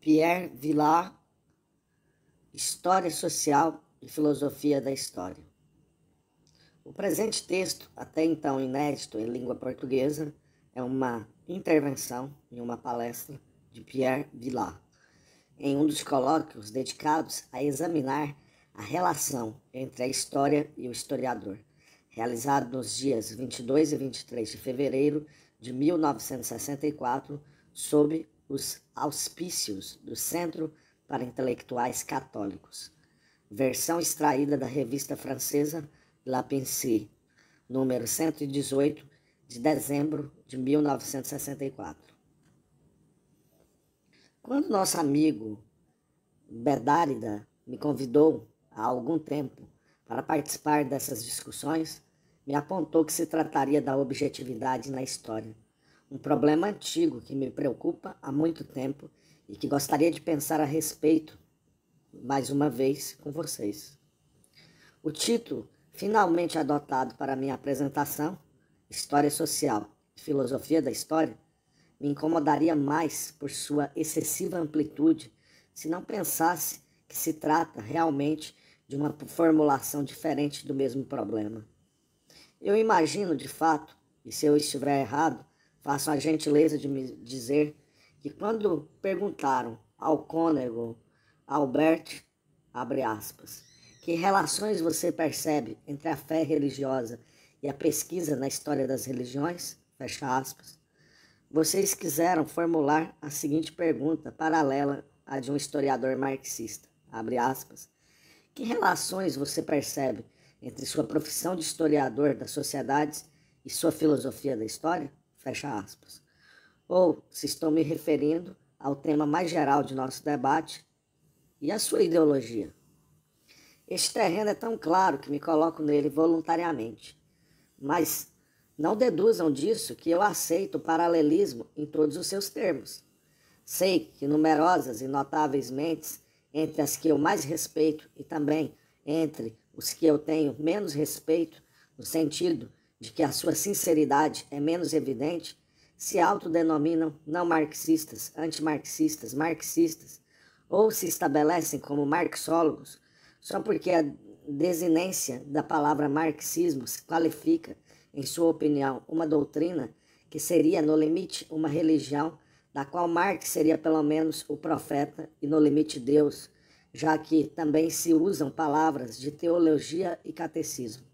Pierre Vilar, História Social e Filosofia da História. O presente texto, até então inédito em língua portuguesa, é uma intervenção em uma palestra de Pierre Vilar, em um dos colóquios dedicados a examinar a relação entre a história e o historiador, realizado nos dias 22 e 23 de fevereiro de 1964, sob os auspícios do Centro para Intelectuais Católicos. Versão extraída da revista francesa La Pensée, número 118, de dezembro de 1964. Quando nosso amigo Bedárida me convidou há algum tempo para participar dessas discussões, me apontou que se trataria da objetividade na história, um problema antigo que me preocupa há muito tempo e que gostaria de pensar a respeito, mais uma vez, com vocês. O título finalmente adotado para minha apresentação, História Social e Filosofia da História, me incomodaria mais por sua excessiva amplitude se não pensasse que se trata realmente de uma formulação diferente do mesmo problema. Eu imagino, de fato, e se eu estiver errado, faço a gentileza de me dizer que quando perguntaram ao cônego Albert, abre aspas, que relações você percebe entre a fé religiosa e a pesquisa na história das religiões, fecha aspas, vocês quiseram formular a seguinte pergunta paralela à de um historiador marxista, abre aspas, que relações você percebe entre sua profissão de historiador das sociedades e sua filosofia da história? Fecha aspas. Ou se estou me referindo ao tema mais geral de nosso debate, e a sua ideologia? Este terreno é tão claro que me coloco nele voluntariamente, mas não deduzam disso que eu aceito o paralelismo em todos os seus termos. Sei que numerosas e notáveis mentes, entre as que eu mais respeito e também entre os que eu tenho menos respeito, no sentido de que a sua sinceridade é menos evidente, se autodenominam não marxistas, antimarxistas, marxistas, ou se estabelecem como marxólogos, só porque a desinência da palavra marxismo se qualifica, em sua opinião, uma doutrina que seria, no limite, uma religião, da qual Marx seria pelo menos o profeta e, no limite, Deus, já que também se usam palavras de teologia e catecismo.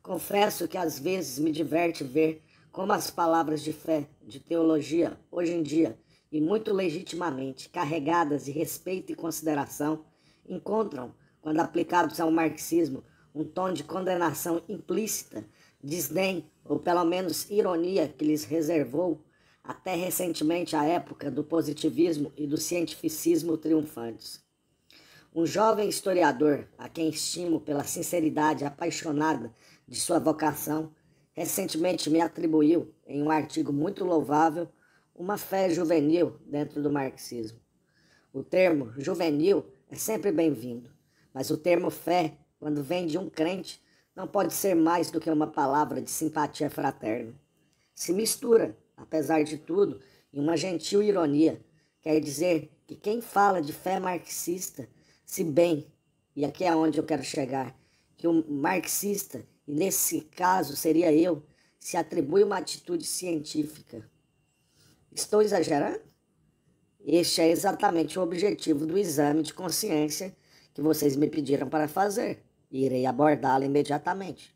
Confesso que às vezes me diverte ver como as palavras de fé, de teologia, hoje em dia, e muito legitimamente carregadas de respeito e consideração, encontram, quando aplicados ao marxismo, um tom de condenação implícita, desdém ou pelo menos ironia que lhes reservou até recentemente a época do positivismo e do cientificismo triunfantes. Um jovem historiador, a quem estimo pela sinceridade apaixonada de sua vocação, recentemente me atribuiu, em um artigo muito louvável, uma fé juvenil dentro do marxismo. O termo juvenil é sempre bem-vindo, mas o termo fé, quando vem de um crente, não pode ser mais do que uma palavra de simpatia fraterna. Se mistura, apesar de tudo, em uma gentil ironia, quer dizer que quem fala de fé marxista, se bem, e aqui é onde eu quero chegar, que o marxista, e nesse caso seria eu, se atribui uma atitude científica. Estou exagerando? Este é exatamente o objetivo do exame de consciência que vocês me pediram para fazer, e irei abordá-lo imediatamente.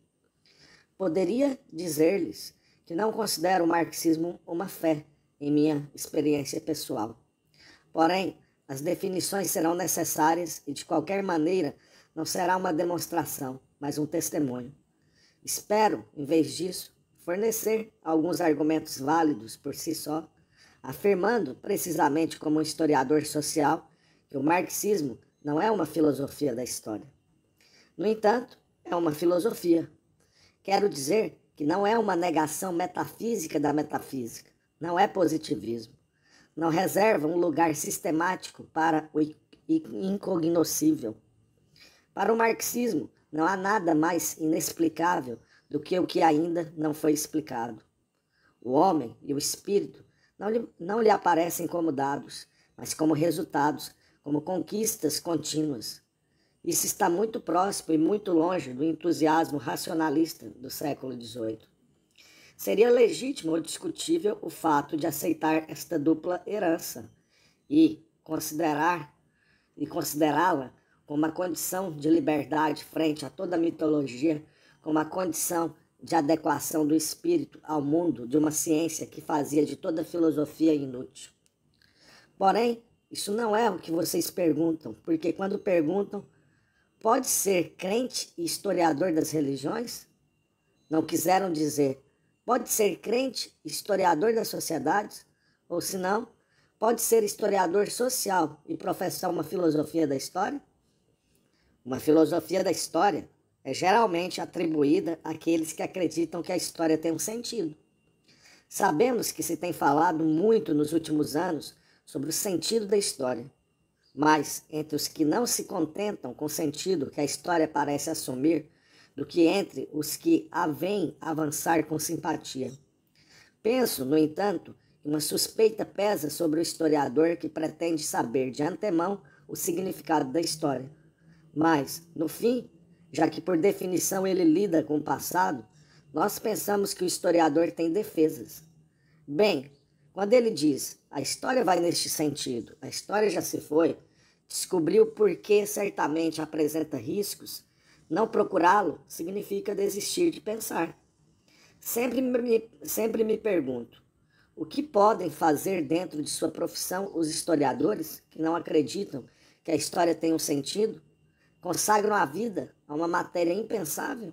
Poderia dizer-lhes que não considero o marxismo uma fé, em minha experiência pessoal. Porém, as definições serão necessárias e, de qualquer maneira, não será uma demonstração, mas um testemunho. Espero, em vez disso, fornecer alguns argumentos válidos por si só, afirmando, precisamente como um historiador social, que o marxismo não é uma filosofia da história. No entanto, é uma filosofia. Quero dizer que não é uma negação metafísica da metafísica, não é positivismo. Não reserva um lugar sistemático para o incognoscível. Para o marxismo, não há nada mais inexplicável do que o que ainda não foi explicado. O homem e o espírito não lhe aparecem como dados, mas como resultados, como conquistas contínuas. Isso está muito próximo e muito longe do entusiasmo racionalista do século XVIII. Seria legítimo ou discutível o fato de aceitar esta dupla herança e considerá-la como uma condição de liberdade frente a toda a mitologia, como uma condição de adequação do espírito ao mundo de uma ciência que fazia de toda filosofia inútil. Porém, isso não é o que vocês perguntam, porque quando perguntam, pode ser crente e historiador das religiões? Não quiseram dizer, pode ser crente e historiador das sociedades? Ou se não, pode ser historiador social e professar uma filosofia da história? Uma filosofia da história é geralmente atribuída àqueles que acreditam que a história tem um sentido. Sabemos que se tem falado muito nos últimos anos sobre o sentido da história, mas entre os que não se contentam com o sentido que a história parece assumir, do que entre os que a veem avançar com simpatia. Penso, no entanto, que uma suspeita pesa sobre o historiador que pretende saber de antemão o significado da história. Mas, no fim, já que por definição ele lida com o passado, nós pensamos que o historiador tem defesas. Bem, quando ele diz, a história vai neste sentido, a história já se foi, descobriu por que certamente apresenta riscos, não procurá-lo significa desistir de pensar. Sempre me pergunto, o que podem fazer dentro de sua profissão os historiadores que não acreditam que a história tem um sentido? Consagram a vida a uma matéria impensável?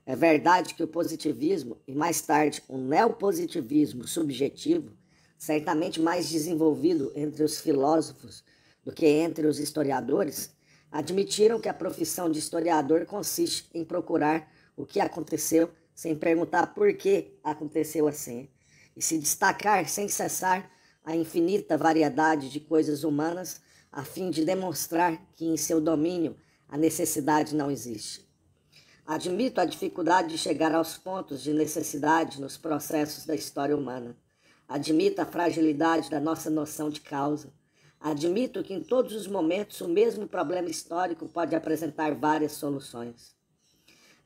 É verdade que o positivismo e mais tarde o neopositivismo subjetivo, certamente mais desenvolvido entre os filósofos do que entre os historiadores, admitiram que a profissão de historiador consiste em procurar o que aconteceu sem perguntar por que aconteceu assim, e se destacar sem cessar a infinita variedade de coisas humanas a fim de demonstrar que em seu domínio a necessidade não existe. Admito a dificuldade de chegar aos pontos de necessidade nos processos da história humana. Admito a fragilidade da nossa noção de causa. Admito que em todos os momentos o mesmo problema histórico pode apresentar várias soluções.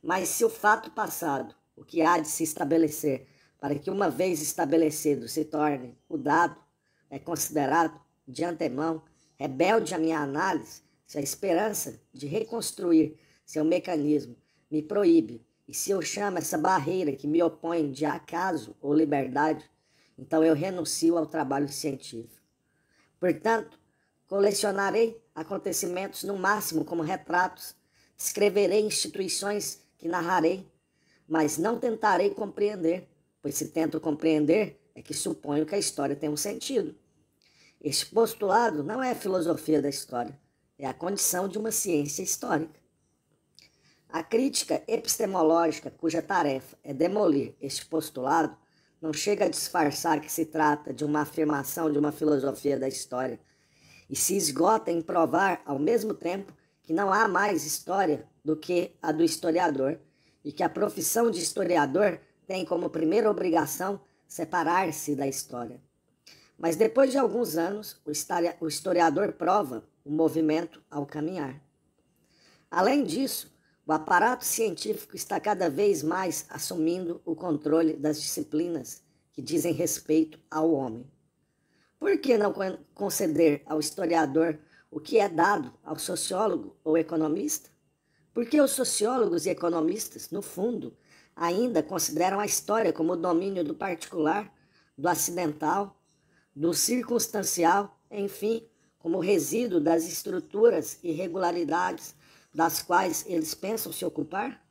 Mas se o fato passado, o que há de se estabelecer, para que uma vez estabelecido se torne o dado, é considerado, de antemão, rebelde à minha análise, se a esperança de reconstruir seu mecanismo me proíbe, e se eu chamo essa barreira que me opõe de acaso ou liberdade, então eu renuncio ao trabalho científico. Portanto, colecionarei acontecimentos no máximo como retratos, escreverei instituições que narrarei, mas não tentarei compreender, pois se tento compreender é que suponho que a história tem um sentido. Este postulado não é a filosofia da história, é a condição de uma ciência histórica. A crítica epistemológica, cuja tarefa é demolir este postulado, não chega a disfarçar que se trata de uma afirmação de uma filosofia da história, e se esgota em provar, ao mesmo tempo, que não há mais história do que a do historiador, e que a profissão de historiador tem como primeira obrigação separar-se da história. Mas depois de alguns anos, o historiador prova o movimento ao caminhar. Além disso, o aparato científico está cada vez mais assumindo o controle das disciplinas que dizem respeito ao homem. Por que não conceder ao historiador o que é dado ao sociólogo ou economista? Porque os sociólogos e economistas, no fundo, ainda consideram a história como o domínio do particular, do acidental, do circunstancial, enfim, como resíduo das estruturas e irregularidades das quais eles pensam se ocupar?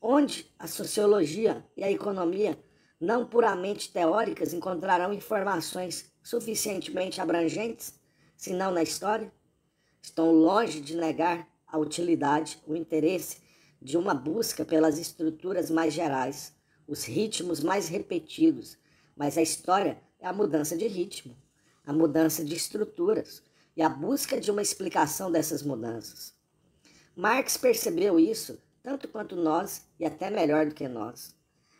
Onde a sociologia e a economia, não puramente teóricas, encontrarão informações suficientemente abrangentes, se não na história? Estão longe de negar a utilidade, o interesse de uma busca pelas estruturas mais gerais, os ritmos mais repetidos, mas a história é a mudança de ritmo, a mudança de estruturas e a busca de uma explicação dessas mudanças. Marx percebeu isso tanto quanto nós e até melhor do que nós.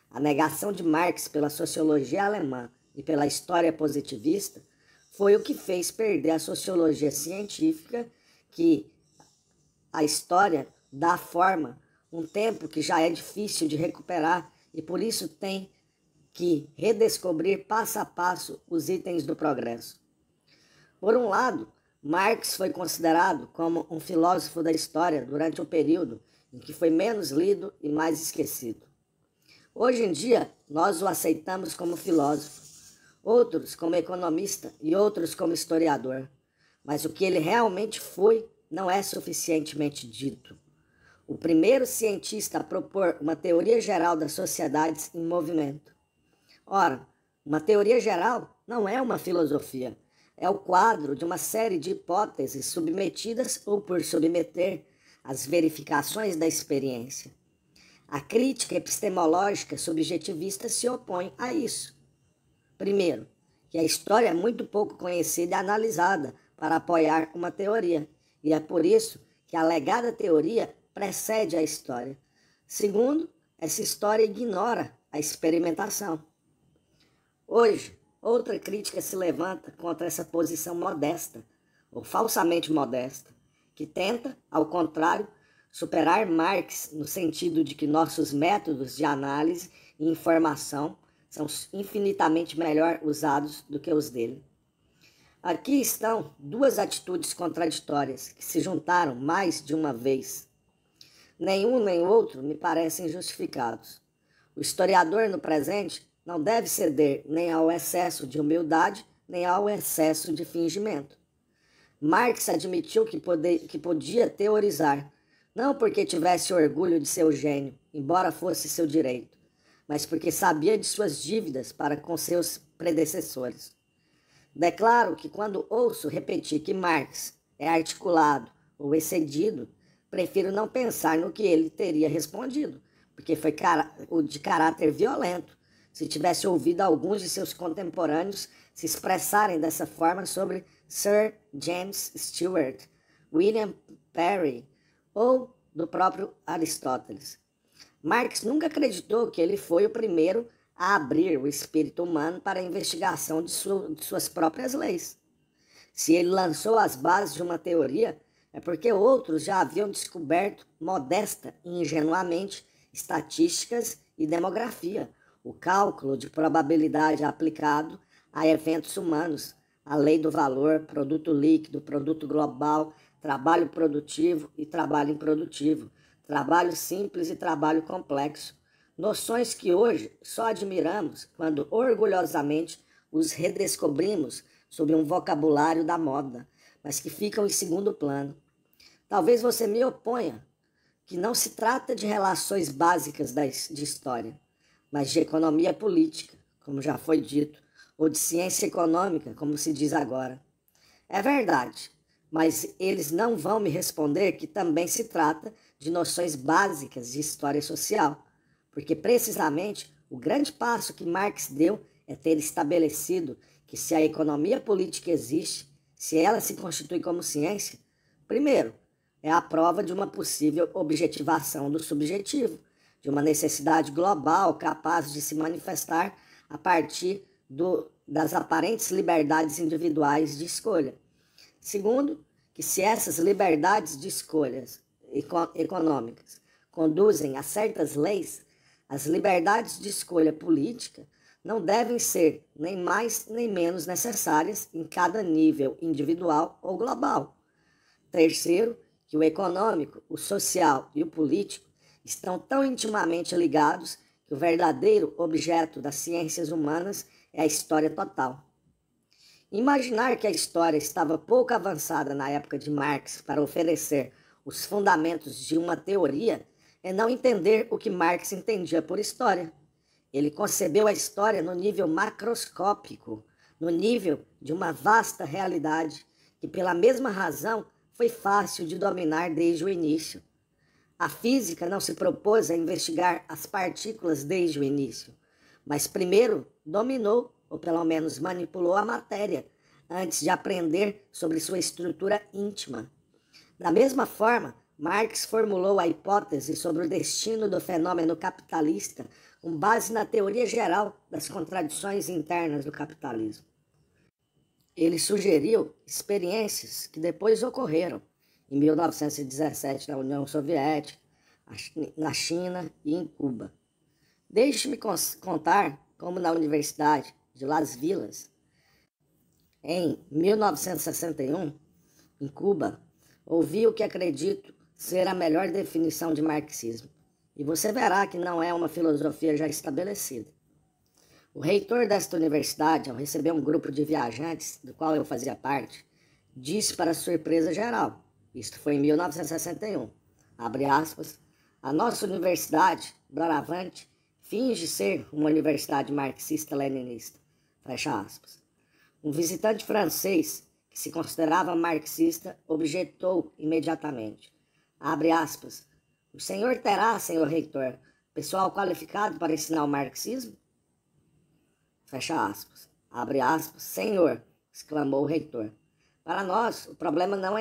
A negação de Marx pela sociologia alemã e pela história positivista foi o que fez perder a sociologia científica, que a história dá forma, um tempo que já é difícil de recuperar e por isso tem que redescobrir passo a passo os itens do progresso. Por um lado, Marx foi considerado como um filósofo da história durante um período em que foi menos lido e mais esquecido. Hoje em dia, nós o aceitamos como filósofo, outros como economista e outros como historiador, mas o que ele realmente foi não é suficientemente dito. O primeiro cientista a propor uma teoria geral das sociedades em movimento. Ora, uma teoria geral não é uma filosofia, é o quadro de uma série de hipóteses submetidas ou por submeter às verificações da experiência. A crítica epistemológica subjetivista se opõe a isso. Primeiro, que a história é muito pouco conhecida e analisada para apoiar uma teoria, e é por isso que a alegada teoria precede a história. Segundo, essa história ignora a experimentação. Hoje, outra crítica se levanta contra essa posição modesta, ou falsamente modesta, que tenta, ao contrário, superar Marx no sentido de que nossos métodos de análise e informação são infinitamente melhor usados do que os dele. Aqui estão duas atitudes contraditórias que se juntaram mais de uma vez. Nenhum nem outro me parecem justificados. O historiador no presente não deve ceder nem ao excesso de humildade, nem ao excesso de fingimento. Marx admitiu que podia teorizar, não porque tivesse orgulho de seu gênio, embora fosse seu direito, mas porque sabia de suas dívidas para com seus predecessores. Declaro que quando ouço repetir que Marx é articulado ou excedido, prefiro não pensar no que ele teria respondido, porque foi de caráter violento, se tivesse ouvido alguns de seus contemporâneos se expressarem dessa forma sobre Sir James Stewart, William Perry ou do próprio Aristóteles. Marx nunca acreditou que ele foi o primeiro a abrir o espírito humano para a investigação de suas próprias leis. Se ele lançou as bases de uma teoria, é porque outros já haviam descoberto modesta e ingenuamente estatísticas e demografia, o cálculo de probabilidade aplicado a eventos humanos, a lei do valor, produto líquido, produto global, trabalho produtivo e trabalho improdutivo, trabalho simples e trabalho complexo, noções que hoje só admiramos quando orgulhosamente os redescobrimos sob um vocabulário da moda, mas que ficam em segundo plano. Talvez você me oponha que não se trata de relações básicas de história, mas de economia política, como já foi dito, ou de ciência econômica, como se diz agora. É verdade, mas eles não vão me responder que também se trata de noções básicas de história social, porque precisamente o grande passo que Marx deu é ter estabelecido que se a economia política existe, se ela se constitui como ciência, primeiro, é a prova de uma possível objetivação do subjetivo, de uma necessidade global capaz de se manifestar a partir das aparentes liberdades individuais de escolha. Segundo, que se essas liberdades de escolhas econômicas conduzem a certas leis, as liberdades de escolha política não devem ser nem mais nem menos necessárias em cada nível individual ou global. Terceiro, que o econômico, o social e o político estão tão intimamente ligados que o verdadeiro objeto das ciências humanas é a história total. Imaginar que a história estava pouco avançada na época de Marx para oferecer os fundamentos de uma teoria é não entender o que Marx entendia por história. Ele concebeu a história no nível macroscópico, no nível de uma vasta realidade, que pela mesma razão foi fácil de dominar desde o início. A física não se propôs a investigar as partículas desde o início, mas primeiro dominou, ou pelo menos manipulou a matéria, antes de aprender sobre sua estrutura íntima. Da mesma forma, Marx formulou a hipótese sobre o destino do fenômeno capitalista com base na teoria geral das contradições internas do capitalismo. Ele sugeriu experiências que depois ocorreram em 1917 na União Soviética, na China e em Cuba. Deixe-me contar como na Universidade de Las Villas, em 1961, em Cuba, ouvi o que acredito ser a melhor definição de marxismo. E você verá que não é uma filosofia já estabelecida. O reitor desta universidade, ao receber um grupo de viajantes, do qual eu fazia parte, disse para surpresa geral, isto foi em 1961, abre aspas, a nossa universidade, doravante, finge ser uma universidade marxista-leninista, fecha aspas. Um visitante francês, que se considerava marxista, objetou imediatamente, abre aspas, o senhor terá, senhor reitor, pessoal qualificado para ensinar o marxismo? Fecha aspas. Abre aspas. Senhor, exclamou o reitor. Para nós, o problema não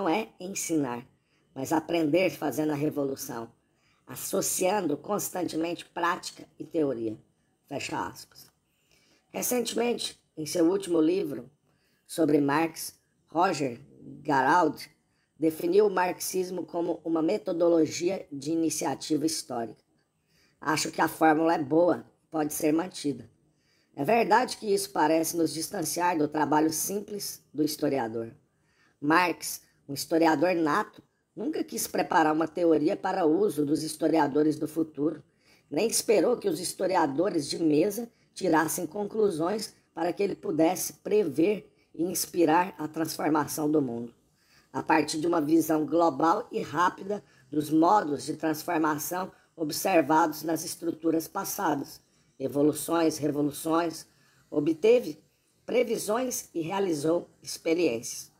é ensinar, mas aprender fazendo a revolução, associando constantemente prática e teoria. Fecha aspas. Recentemente, em seu último livro sobre Marx, Roger Garaudy definiu o marxismo como uma metodologia de iniciativa histórica. Acho que a fórmula é boa, pode ser mantida. É verdade que isso parece nos distanciar do trabalho simples do historiador. Marx, um historiador nato, nunca quis preparar uma teoria para uso dos historiadores do futuro, nem esperou que os historiadores de mesa tirassem conclusões para que ele pudesse prever e inspirar a transformação do mundo, a partir de uma visão global e rápida dos modos de transformação observados nas estruturas passadas, evoluções, revoluções, obteve previsões e realizou experiências.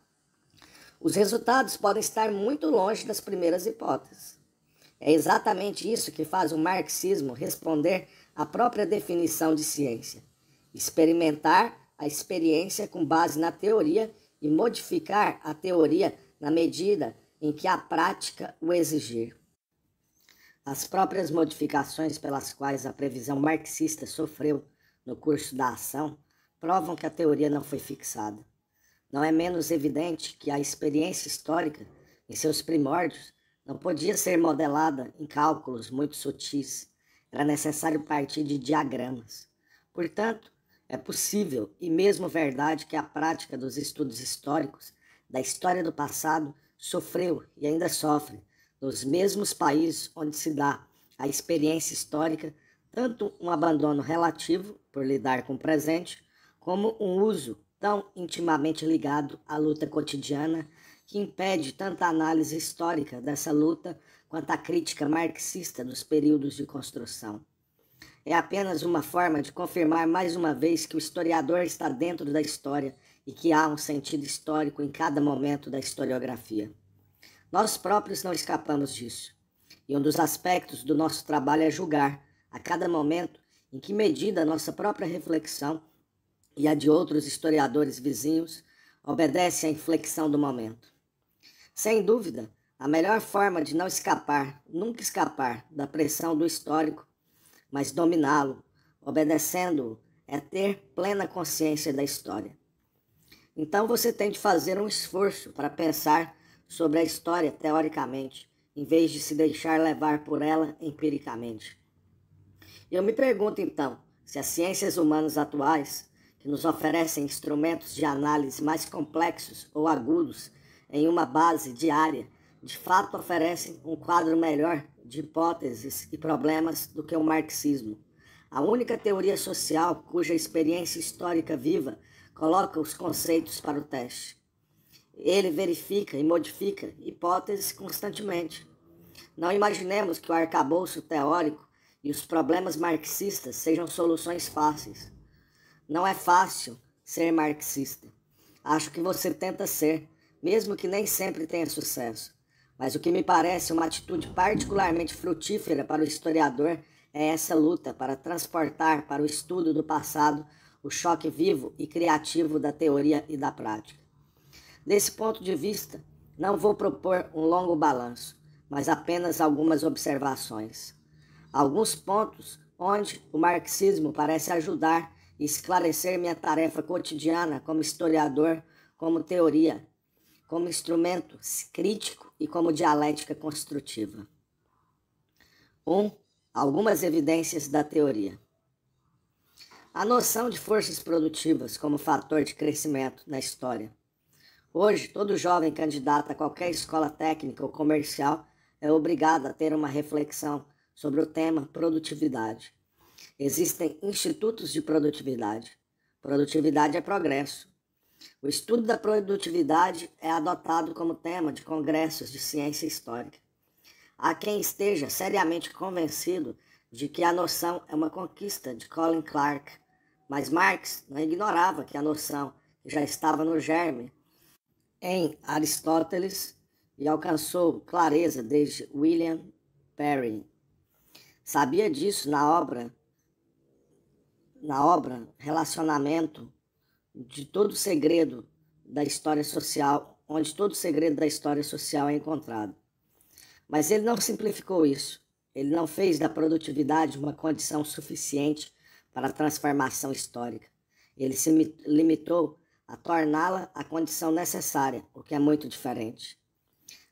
Os resultados podem estar muito longe das primeiras hipóteses. É exatamente isso que faz o marxismo responder à própria definição de ciência: experimentar a experiência com base na teoria e modificar a teoria na medida em que a prática o exigir. As próprias modificações pelas quais a previsão marxista sofreu no curso da ação provam que a teoria não foi fixada. Não é menos evidente que a experiência histórica, em seus primórdios, não podia ser modelada em cálculos muito sutis. Era necessário partir de diagramas. Portanto, é possível e mesmo verdade que a prática dos estudos históricos da história do passado sofreu e ainda sofre nos mesmos países onde se dá a experiência histórica, tanto um abandono relativo por lidar com o presente, como um uso tão intimamente ligado à luta cotidiana que impede tanta análise histórica dessa luta quanto a crítica marxista dos períodos de construção. É apenas uma forma de confirmar mais uma vez que o historiador está dentro da história e que há um sentido histórico em cada momento da historiografia. Nós próprios não escapamos disso. E um dos aspectos do nosso trabalho é julgar, a cada momento, em que medida a nossa própria reflexão e a de outros historiadores vizinhos obedece à inflexão do momento. Sem dúvida, a melhor forma de não escapar, nunca escapar da pressão do histórico, mas dominá-lo, obedecendo-o, é ter plena consciência da história. Então você tem de fazer um esforço para pensar sobre a história teoricamente, em vez de se deixar levar por ela empiricamente. Eu me pergunto então, se as ciências humanas atuais, que nos oferecem instrumentos de análise mais complexos ou agudos em uma base diária, de fato oferecem um quadro melhor de hipóteses e problemas do que o marxismo, a única teoria social cuja experiência histórica viva coloca os conceitos para o teste. Ele verifica e modifica hipóteses constantemente. Não imaginemos que o arcabouço teórico e os problemas marxistas sejam soluções fáceis. Não é fácil ser marxista. Acho que você tenta ser, mesmo que nem sempre tenha sucesso. Mas o que me parece uma atitude particularmente frutífera para o historiador é essa luta para transportar para o estudo do passado o choque vivo e criativo da teoria e da prática. Desse ponto de vista, não vou propor um longo balanço, mas apenas algumas observações. Alguns pontos onde o marxismo parece ajudar e esclarecer minha tarefa cotidiana como historiador, como teoria, como instrumento crítico e como dialética construtiva. 1. Algumas evidências da teoria. A noção de forças produtivas como fator de crescimento na história. Hoje, todo jovem candidato a qualquer escola técnica ou comercial é obrigado a ter uma reflexão sobre o tema produtividade. Existem institutos de produtividade. Produtividade é progresso. O estudo da produtividade é adotado como tema de congressos de ciência histórica. Há quem esteja seriamente convencido de que a noção é uma conquista de Colin Clark, mas Marx não ignorava que a noção já estava no germe em Aristóteles e alcançou clareza desde William Perry. Sabia disso na obra Relacionamento, de todo o segredo da história social, onde todo o segredo da história social é encontrado. Mas ele não simplificou isso. Ele não fez da produtividade uma condição suficiente para a transformação histórica. Ele se limitou a torná-la a condição necessária, o que é muito diferente.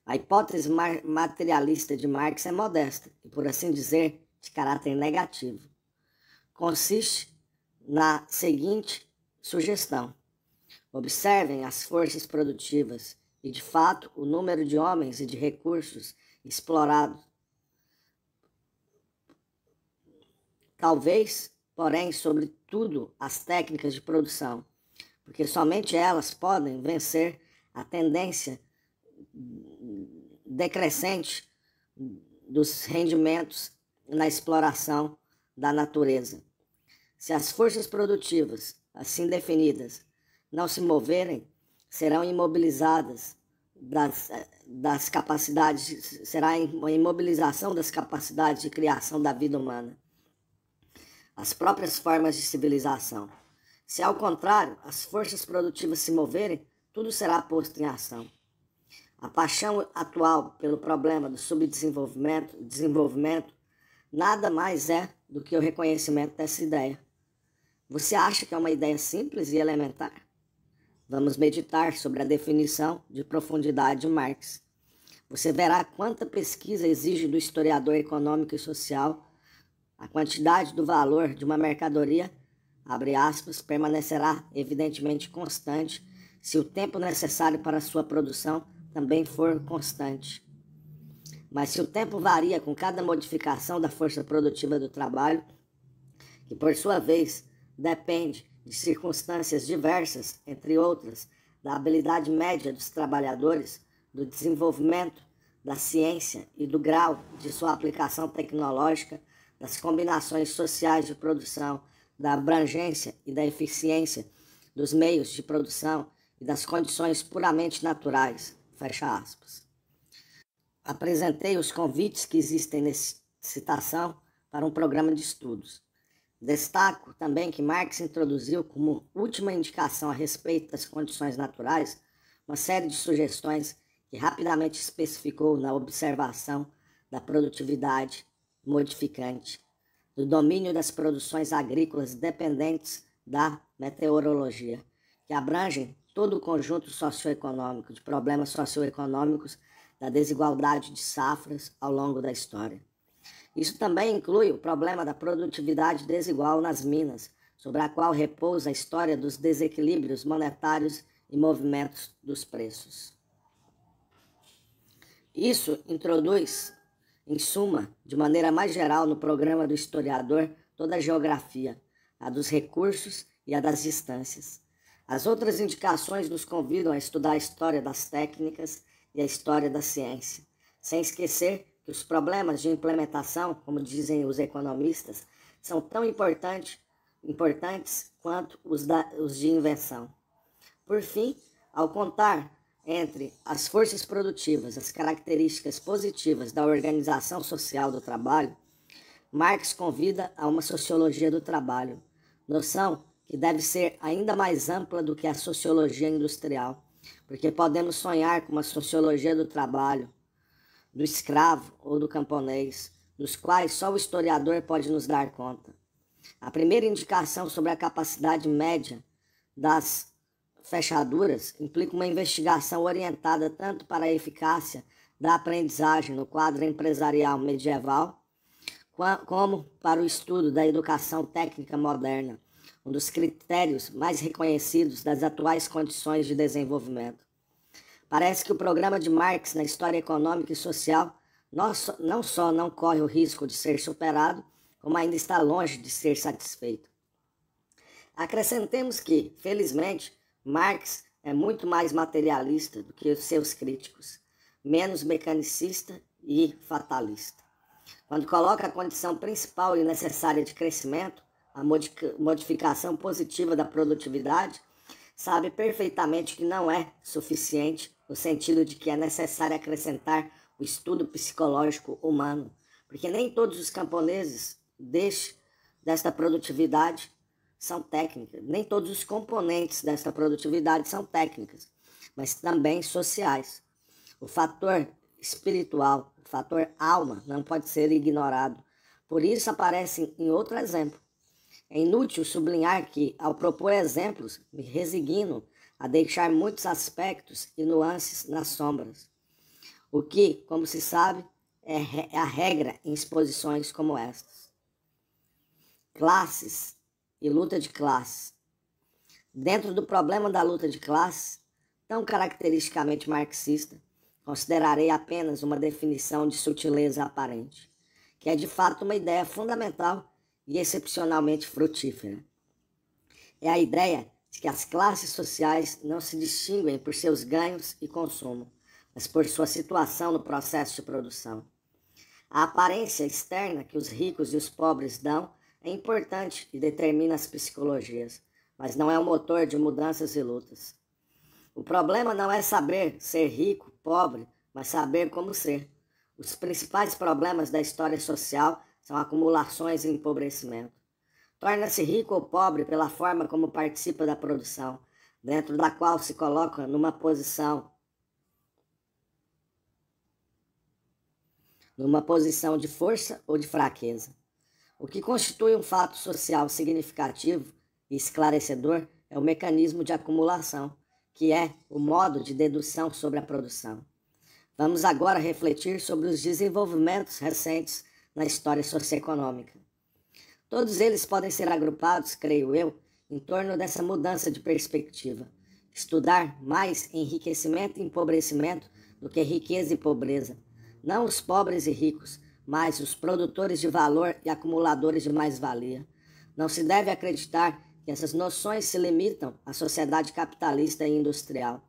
A hipótese materialista de Marx é modesta e, por assim dizer, de caráter negativo. Consiste na seguinte sugestão: observem as forças produtivas e, de fato, o número de homens e de recursos explorados. Talvez, porém, sobretudo as técnicas de produção, porque somente elas podem vencer a tendência decrescente dos rendimentos na exploração da natureza. Se as forças produtivas, assim definidas, não se moverem, serão imobilizadas das capacidades, será uma imobilização das capacidades de criação da vida humana, as próprias formas de civilização. Se, ao contrário, as forças produtivas se moverem, tudo será posto em ação. A paixão atual pelo problema do desenvolvimento, nada mais é do que o reconhecimento dessa ideia. Você acha que é uma ideia simples e elementar? Vamos meditar sobre a definição de profundidade de Marx. Você verá quanta pesquisa exige do historiador econômico e social. A quantidade do valor de uma mercadoria, abre aspas, permanecerá evidentemente constante se o tempo necessário para sua produção também for constante. Mas se o tempo varia com cada modificação da força produtiva do trabalho, que por sua vez depende de circunstâncias diversas, entre outras, da habilidade média dos trabalhadores, do desenvolvimento da ciência e do grau de sua aplicação tecnológica, das combinações sociais de produção, da abrangência e da eficiência dos meios de produção e das condições puramente naturais, fecha aspas. Apresentei os convites que existem nessa citação para um programa de estudos. Destaco também que Marx introduziu como última indicação a respeito das condições naturais uma série de sugestões que rapidamente especificou na observação da produtividade modificante, do domínio das produções agrícolas dependentes da meteorologia, que abrangem todo o conjunto socioeconômico, de problemas socioeconômicos, da desigualdade de safras ao longo da história. Isso também inclui o problema da produtividade desigual nas minas, sobre a qual repousa a história dos desequilíbrios monetários e movimentos dos preços. Isso introduz, em suma, de maneira mais geral no programa do historiador, toda a geografia, a dos recursos e a das distâncias. As outras indicações nos convidam a estudar a história das técnicas e a história da ciência, sem esquecer que os problemas de implementação, como dizem os economistas, são tão importantes quanto os de invenção. Por fim, ao contar entre as forças produtivas as características positivas da organização social do trabalho, Marx convida a uma sociologia do trabalho, noção que deve ser ainda mais ampla do que a sociologia industrial, porque podemos sonhar com uma sociologia do trabalho, do escravo ou do camponês, dos quais só o historiador pode nos dar conta. A primeira indicação sobre a capacidade média das fechaduras implica uma investigação orientada tanto para a eficácia da aprendizagem no quadro empresarial medieval, como para o estudo da educação técnica moderna, um dos critérios mais reconhecidos das atuais condições de desenvolvimento. Parece que o programa de Marx na história econômica e social não só não corre o risco de ser superado, como ainda está longe de ser satisfeito. Acrescentemos que, felizmente, Marx é muito mais materialista do que os seus críticos, menos mecanicista e fatalista. Quando coloca a condição principal e necessária de crescimento, a modificação positiva da produtividade, sabe perfeitamente que não é suficiente no sentido de que é necessário acrescentar o estudo psicológico humano, porque nem todos os camponeses desta produtividade são técnicas, nem todos os componentes desta produtividade são técnicas, mas também sociais. O fator espiritual, o fator alma, não pode ser ignorado. Por isso aparece em outro exemplo. É inútil sublinhar que, ao propor exemplos, me resigno a deixar muitos aspectos e nuances nas sombras, o que, como se sabe, é a regra em exposições como estas. Classes e luta de classes. Dentro do problema da luta de classes, tão caracteristicamente marxista, considerarei apenas uma definição de sutileza aparente, que é de fato uma ideia fundamental e excepcionalmente frutífera. É a ideia de que as classes sociais não se distinguem por seus ganhos e consumo, mas por sua situação no processo de produção. A aparência externa que os ricos e os pobres dão é importante e determina as psicologias, mas não é o motor de mudanças e lutas. O problema não é saber ser rico, pobre, mas saber como ser. Os principais problemas da história social são acumulações e empobrecimento. Torna-se rico ou pobre pela forma como participa da produção, dentro da qual se coloca numa posição de força ou de fraqueza. O que constitui um fato social significativo e esclarecedor é o mecanismo de acumulação, que é o modo de dedução sobre a produção. Vamos agora refletir sobre os desenvolvimentos recentes na história socioeconômica. Todos eles podem ser agrupados, creio eu, em torno dessa mudança de perspectiva. Estudar mais enriquecimento e empobrecimento do que riqueza e pobreza. Não os pobres e ricos, mas os produtores de valor e acumuladores de mais-valia. Não se deve acreditar que essas noções se limitam à sociedade capitalista e industrial.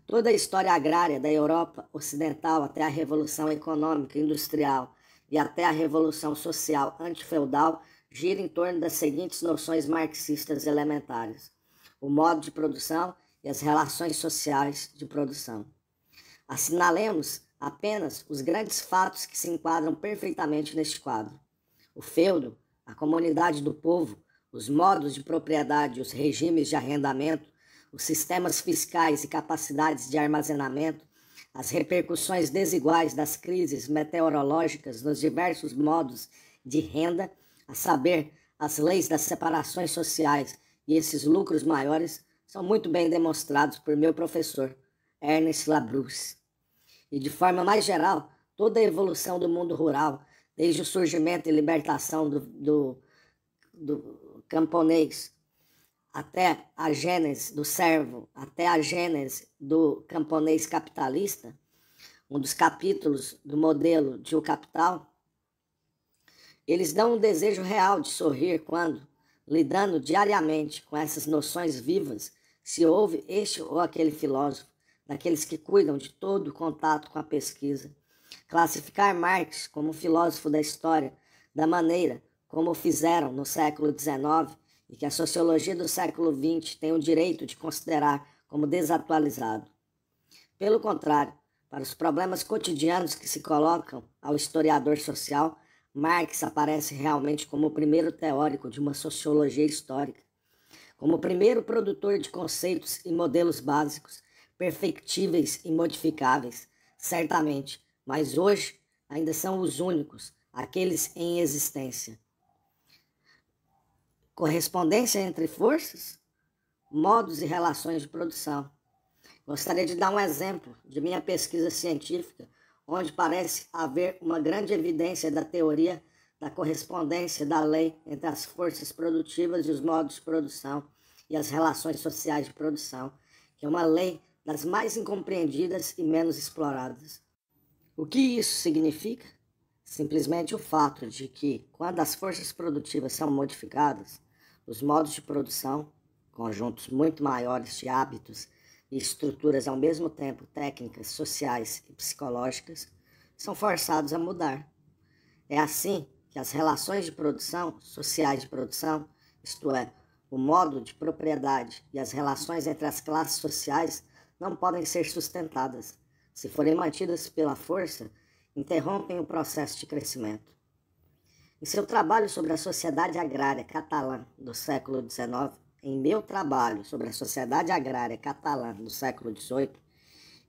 Toda a história agrária da Europa Ocidental até a Revolução Econômica e Industrial e até a Revolução Social Antifeudal gira em torno das seguintes noções marxistas elementares: o modo de produção e as relações sociais de produção. Assinalemos apenas os grandes fatos que se enquadram perfeitamente neste quadro: o feudo, a comunidade do povo, os modos de propriedade, os regimes de arrendamento, os sistemas fiscais e capacidades de armazenamento, as repercussões desiguais das crises meteorológicas nos diversos modos de renda, a saber, as leis das separações sociais e esses lucros maiores, são muito bem demonstrados por meu professor, Ernest Labrousse. E de forma mais geral, toda a evolução do mundo rural, desde o surgimento e libertação do camponês, até a gênese do servo, até a gênese do camponês capitalista, um dos capítulos do modelo de O Capital, eles dão um desejo real de sorrir quando, lidando diariamente com essas noções vivas, se ouve este ou aquele filósofo, daqueles que cuidam de todo o contato com a pesquisa. Classificar Marx como filósofo da história da maneira como o fizeram no século XIX e que a sociologia do século XX tem o direito de considerar como desatualizado. Pelo contrário, para os problemas cotidianos que se colocam ao historiador social, Marx aparece realmente como o primeiro teórico de uma sociologia histórica, como o primeiro produtor de conceitos e modelos básicos, perfectíveis e modificáveis, certamente, mas hoje ainda são os únicos, aqueles em existência. correspondência entre forças, modos e relações de produção. Gostaria de dar um exemplo de minha pesquisa científica, onde parece haver uma grande evidência da teoria da correspondência da lei entre as forças produtivas e os modos de produção e as relações sociais de produção, que é uma lei das mais incompreendidas e menos exploradas. O que isso significa? Simplesmente o fato de que, quando as forças produtivas são modificadas, os modos de produção, conjuntos muito maiores de hábitos e estruturas ao mesmo tempo técnicas, sociais e psicológicas, são forçados a mudar. É assim que as relações de produção, sociais de produção, isto é, o modo de propriedade e as relações entre as classes sociais não podem ser sustentadas. Se forem mantidas pela força, interrompem o processo de crescimento. Em seu trabalho sobre a sociedade agrária catalã do século XIX, em meu trabalho sobre a sociedade agrária catalã do século XVIII,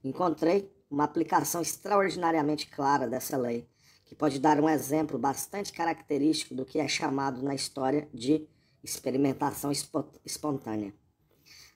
encontrei uma aplicação extraordinariamente clara dessa lei, que pode dar um exemplo bastante característico do que é chamado na história de experimentação espontânea.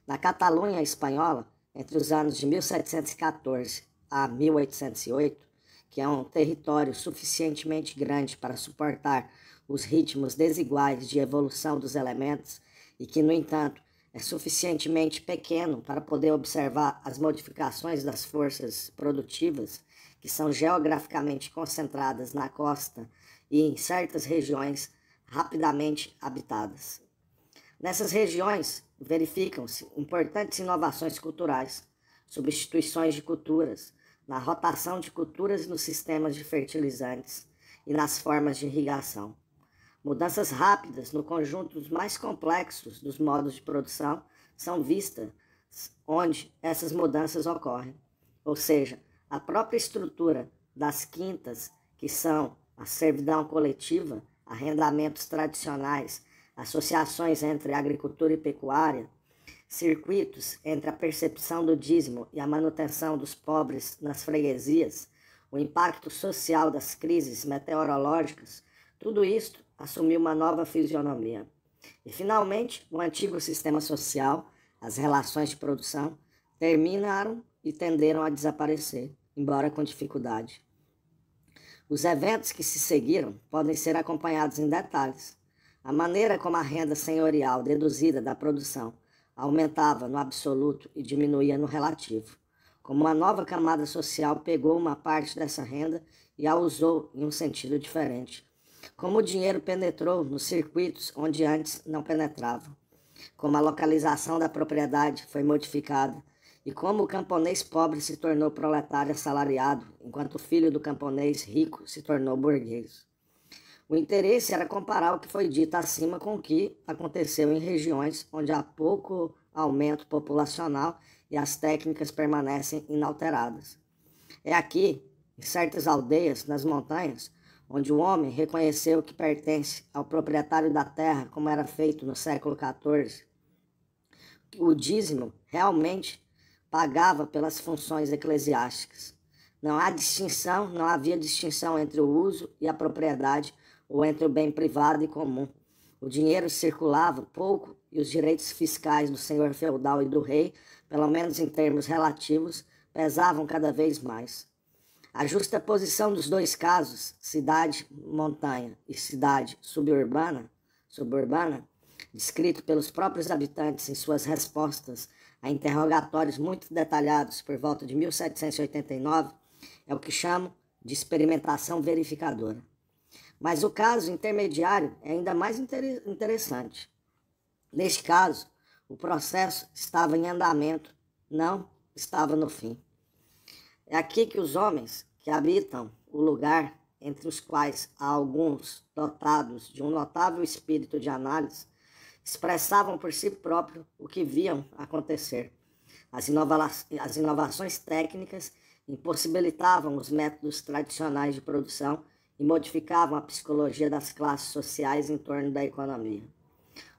Na Catalunha espanhola, entre os anos de 1714 a 1808, que é um território suficientemente grande para suportar os ritmos desiguais de evolução dos elementos e que, no entanto, é suficientemente pequeno para poder observar as modificações das forças produtivas que são geograficamente concentradas na costa e em certas regiões rapidamente habitadas. Nessas regiões, verificam-se importantes inovações culturais, substituições de culturas, na rotação de culturas nos sistemas de fertilizantes e nas formas de irrigação. Mudanças rápidas no conjunto dos mais complexos dos modos de produção são vistas onde essas mudanças ocorrem, ou seja, a própria estrutura das quintas, que são a servidão coletiva, arrendamentos tradicionais, associações entre agricultura e pecuária, circuitos entre a percepção do dízimo e a manutenção dos pobres nas freguesias, o impacto social das crises meteorológicas, tudo isto assumiu uma nova fisionomia. E, finalmente, o antigo sistema social, as relações de produção, terminaram e tenderam a desaparecer, embora com dificuldade. Os eventos que se seguiram podem ser acompanhados em detalhes. A maneira como a renda senhorial deduzida da produção aumentava no absoluto e diminuía no relativo. Como uma nova camada social pegou uma parte dessa renda e a usou em um sentido diferente. Como o dinheiro penetrou nos circuitos onde antes não penetrava. Como a localização da propriedade foi modificada e como o camponês pobre se tornou proletário assalariado, enquanto o filho do camponês rico se tornou burguês. O interesse era comparar o que foi dito acima com o que aconteceu em regiões onde há pouco aumento populacional e as técnicas permanecem inalteradas. É aqui, em certas aldeias nas montanhas, onde o homem reconheceu que pertence ao proprietário da terra, como era feito no século XIV. O dízimo realmente pagava pelas funções eclesiásticas. Não havia distinção entre o uso e a propriedade ou entre o bem privado e comum. O dinheiro circulava pouco e os direitos fiscais do senhor feudal e do rei, pelo menos em termos relativos, pesavam cada vez mais. A justaposição dos dois casos, cidade-montanha e cidade suburbana, descrito pelos próprios habitantes em suas respostas a interrogatórios muito detalhados por volta de 1789, é o que chamo de experimentação verificadora. Mas o caso intermediário é ainda mais interessante. Neste caso, o processo estava em andamento, não estava no fim. É aqui que os homens que habitam o lugar, entre os quais há alguns dotados de um notável espírito de análise, expressavam por si próprios o que viam acontecer. As inovações técnicas impossibilitavam os métodos tradicionais de produção e modificavam a psicologia das classes sociais em torno da economia.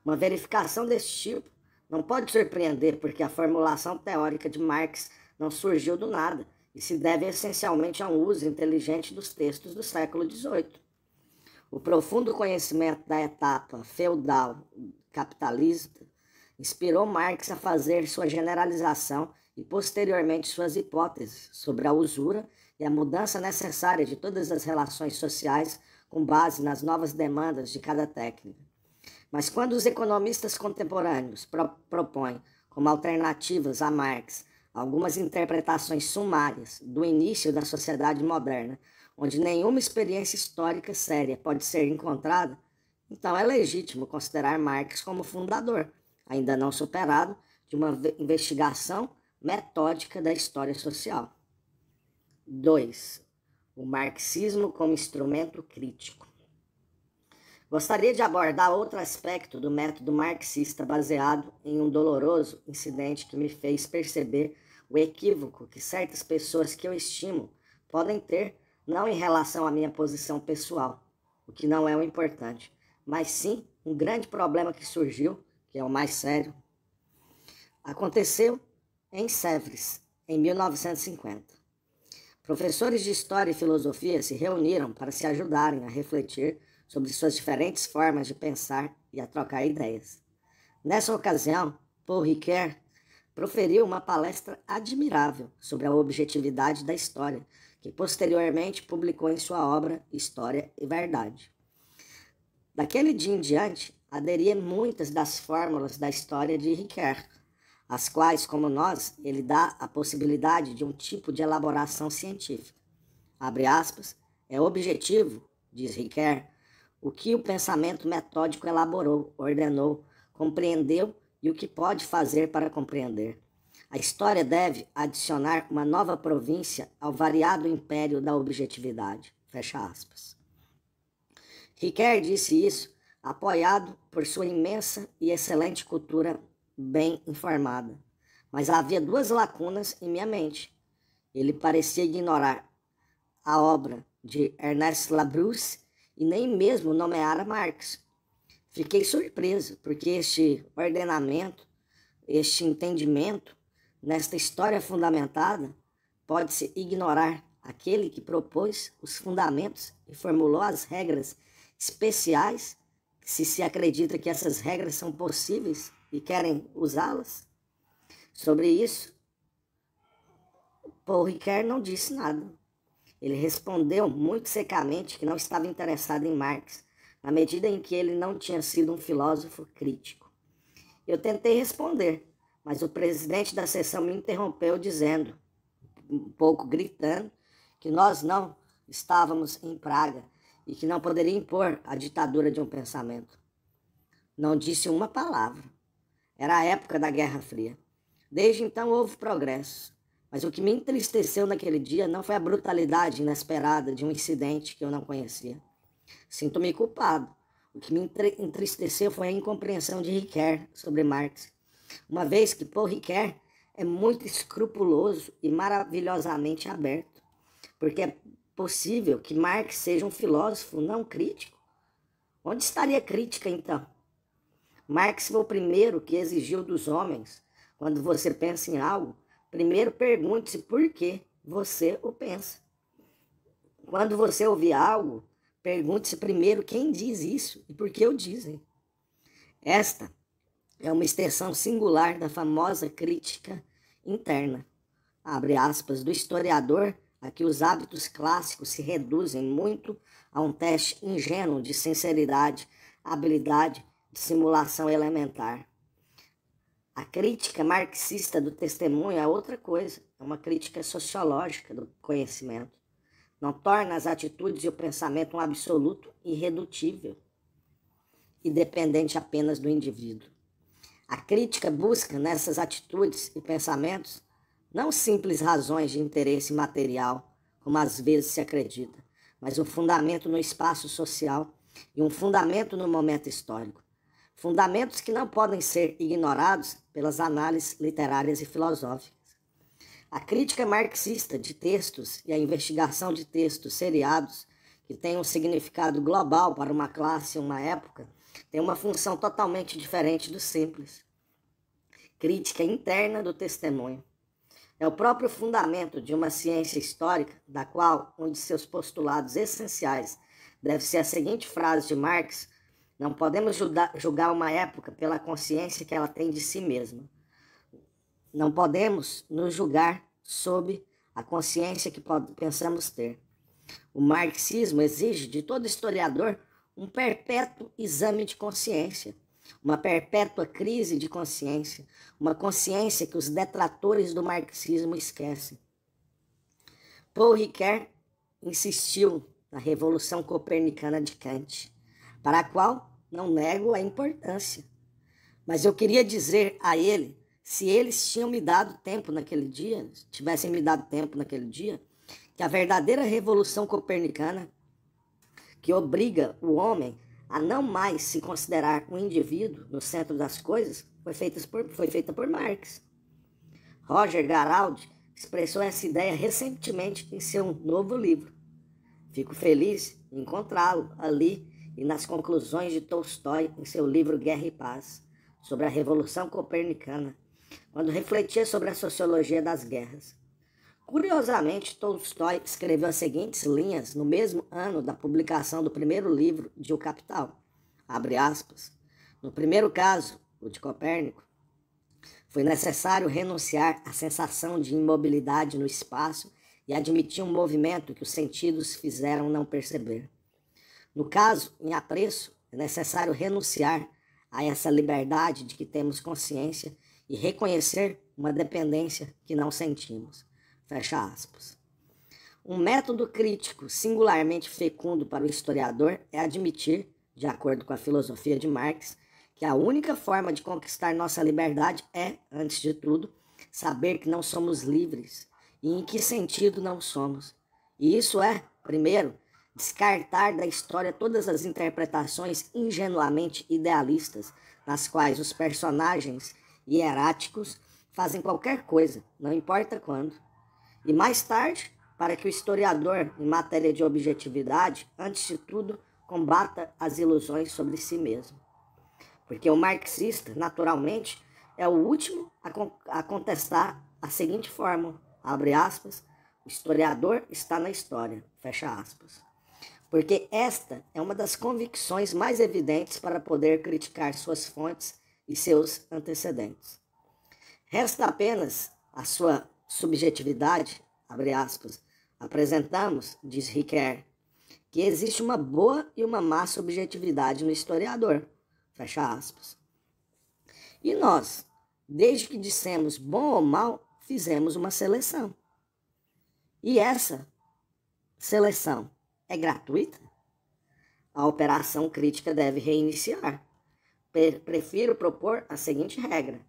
Uma verificação desse tipo não pode surpreender porque a formulação teórica de Marx não surgiu do nada e se deve essencialmente a um uso inteligente dos textos do século XVIII. O profundo conhecimento da etapa feudal capitalista inspirou Marx a fazer sua generalização e, posteriormente, suas hipóteses sobre a usura e a mudança necessária de todas as relações sociais com base nas novas demandas de cada técnica. Mas quando os economistas contemporâneos propõem como alternativas a Marx algumas interpretações sumárias do início da sociedade moderna, onde nenhuma experiência histórica séria pode ser encontrada, então é legítimo considerar Marx como fundador, ainda não superado, de uma investigação metódica da história social. 2. O marxismo como instrumento crítico. Gostaria de abordar outro aspecto do método marxista baseado em um doloroso incidente que me fez perceber o equívoco que certas pessoas que eu estimo podem ter, não em relação à minha posição pessoal, o que não é o importante, mas sim um grande problema que surgiu, que é o mais sério. Aconteceu em Sèvres, em 1950. Professores de História e Filosofia se reuniram para se ajudarem a refletir sobre suas diferentes formas de pensar e a trocar ideias. Nessa ocasião, Paul Ricoeur proferiu uma palestra admirável sobre a objetividade da história, que posteriormente publicou em sua obra História e Verdade. Daquele dia em diante, aderi a muitas das fórmulas da história de Ricoeur, as quais, como nós, ele dá a possibilidade de um tipo de elaboração científica. Abre aspas, é objetivo, diz Ricoeur, o que o pensamento metódico elaborou, ordenou, compreendeu e o que pode fazer para compreender. A história deve adicionar uma nova província ao variado império da objetividade. Fecha aspas. Ricoeur disse isso apoiado por sua imensa e excelente cultura bem informada. Mas havia duas lacunas em minha mente. Ele parecia ignorar a obra de Ernest Labrousse e nem mesmo nomeara Marx. Fiquei surpreso, porque este ordenamento, este entendimento, nesta história fundamentada, pode-se ignorar aquele que propôs os fundamentos e formulou as regras especiais, se acredita que essas regras são possíveis e querem usá-las. Sobre isso, Paul Ricoeur não disse nada. Ele respondeu muito secamente que não estava interessado em Marx, na medida em que ele não tinha sido um filósofo crítico. Eu tentei responder, mas o presidente da sessão me interrompeu dizendo, um pouco gritando, que nós não estávamos em Praga e que não poderia impor a ditadura de um pensamento. Não disse uma palavra. Era a época da Guerra Fria. Desde então houve progresso. Mas o que me entristeceu naquele dia não foi a brutalidade inesperada de um incidente que eu não conhecia. Sinto-me culpado. O que me entristeceu foi a incompreensão de Ricoeur sobre Marx, uma vez que Paul Ricoeur é muito escrupuloso e maravilhosamente aberto, porque é possível que Marx seja um filósofo não crítico. Onde estaria a crítica, então? Marx foi o primeiro que exigiu dos homens, quando você pensa em algo, primeiro pergunte-se por que você o pensa. Quando você ouvir algo, pergunte-se primeiro quem diz isso e por que o dizem. Esta é uma extensão singular da famosa crítica interna, abre aspas, do historiador, a que os hábitos clássicos se reduzem muito a um teste ingênuo de sinceridade, habilidade, de simulação elementar. A crítica marxista do testemunho é outra coisa, é uma crítica sociológica do conhecimento. Não torna as atitudes e o pensamento um absoluto irredutível e dependente apenas do indivíduo. A crítica busca nessas atitudes e pensamentos não simples razões de interesse material, como às vezes se acredita, mas um fundamento no espaço social e um fundamento no momento histórico. Fundamentos que não podem ser ignorados pelas análises literárias e filosóficas. A crítica marxista de textos e a investigação de textos seriados, que têm um significado global para uma classe e uma época, tem uma função totalmente diferente do simples. Crítica interna do testemunho. É o próprio fundamento de uma ciência histórica, da qual um de seus postulados essenciais deve ser a seguinte frase de Marx: não podemos julgar uma época pela consciência que ela tem de si mesma. Não podemos nos julgar sob a consciência que pensamos ter. O marxismo exige de todo historiador um perpétuo exame de consciência, uma perpétua crise de consciência, uma consciência que os detratores do marxismo esquecem. Paul Ricoeur insistiu na Revolução Copernicana de Kant, para a qual não nego a importância. Mas eu queria dizer a ele, se eles tinham me dado tempo naquele dia, tivessem me dado tempo naquele dia, que a verdadeira Revolução Copernicana, que obriga o homem a não mais se considerar um indivíduo no centro das coisas, foi feita por Marx. Roger Garaldi expressou essa ideia recentemente em seu novo livro. Fico feliz em encontrá-lo ali e nas conclusões de Tolstói em seu livro Guerra e Paz, sobre a Revolução Copernicana, quando refletia sobre a sociologia das guerras. Curiosamente, Tolstói escreveu as seguintes linhas no mesmo ano da publicação do primeiro livro de O Capital. Abre aspas. No primeiro caso, o de Copérnico, foi necessário renunciar à sensação de imobilidade no espaço e admitir um movimento que os sentidos fizeram não perceber. No caso, em apreço, é necessário renunciar a essa liberdade de que temos consciência e reconhecer uma dependência que não sentimos. Fecha aspas. Um método crítico singularmente fecundo para o historiador é admitir, de acordo com a filosofia de Marx, que a única forma de conquistar nossa liberdade é, antes de tudo, saber que não somos livres e em que sentido não somos. E isso é, primeiro, descartar da história todas as interpretações ingenuamente idealistas nas quais os personagens hieráticos fazem qualquer coisa, não importa quando. E mais tarde, para que o historiador, em matéria de objetividade, antes de tudo, combata as ilusões sobre si mesmo. Porque o marxista, naturalmente, é o último a contestar a seguinte fórmula, abre aspas, o historiador está na história, fecha aspas. Porque esta é uma das convicções mais evidentes para poder criticar suas fontes e seus antecedentes. Resta apenas a sua subjetividade, abre aspas, apresentamos, diz Ricoeur, que existe uma boa e uma má subjetividade no historiador, fecha aspas. E nós, desde que dissemos bom ou mal, fizemos uma seleção. E essa seleção é gratuita? A operação crítica deve reiniciar. Prefiro propor a seguinte regra.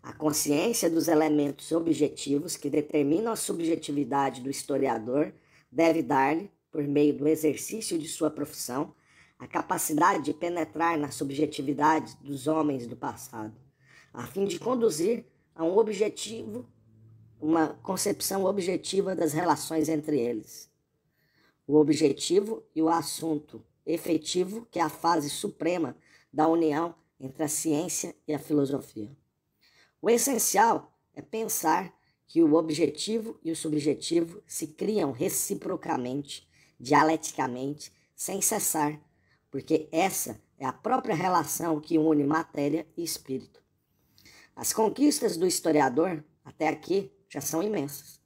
A consciência dos elementos objetivos que determinam a subjetividade do historiador deve dar-lhe, por meio do exercício de sua profissão, a capacidade de penetrar na subjetividade dos homens do passado, a fim de conduzir a uma concepção objetiva das relações entre eles. O objetivo e o assunto efetivo, que é a fase suprema da união entre a ciência e a filosofia. O essencial é pensar que o objetivo e o subjetivo se criam reciprocamente, dialeticamente, sem cessar, porque essa é a própria relação que une matéria e espírito. As conquistas do historiador, até aqui, já são imensas.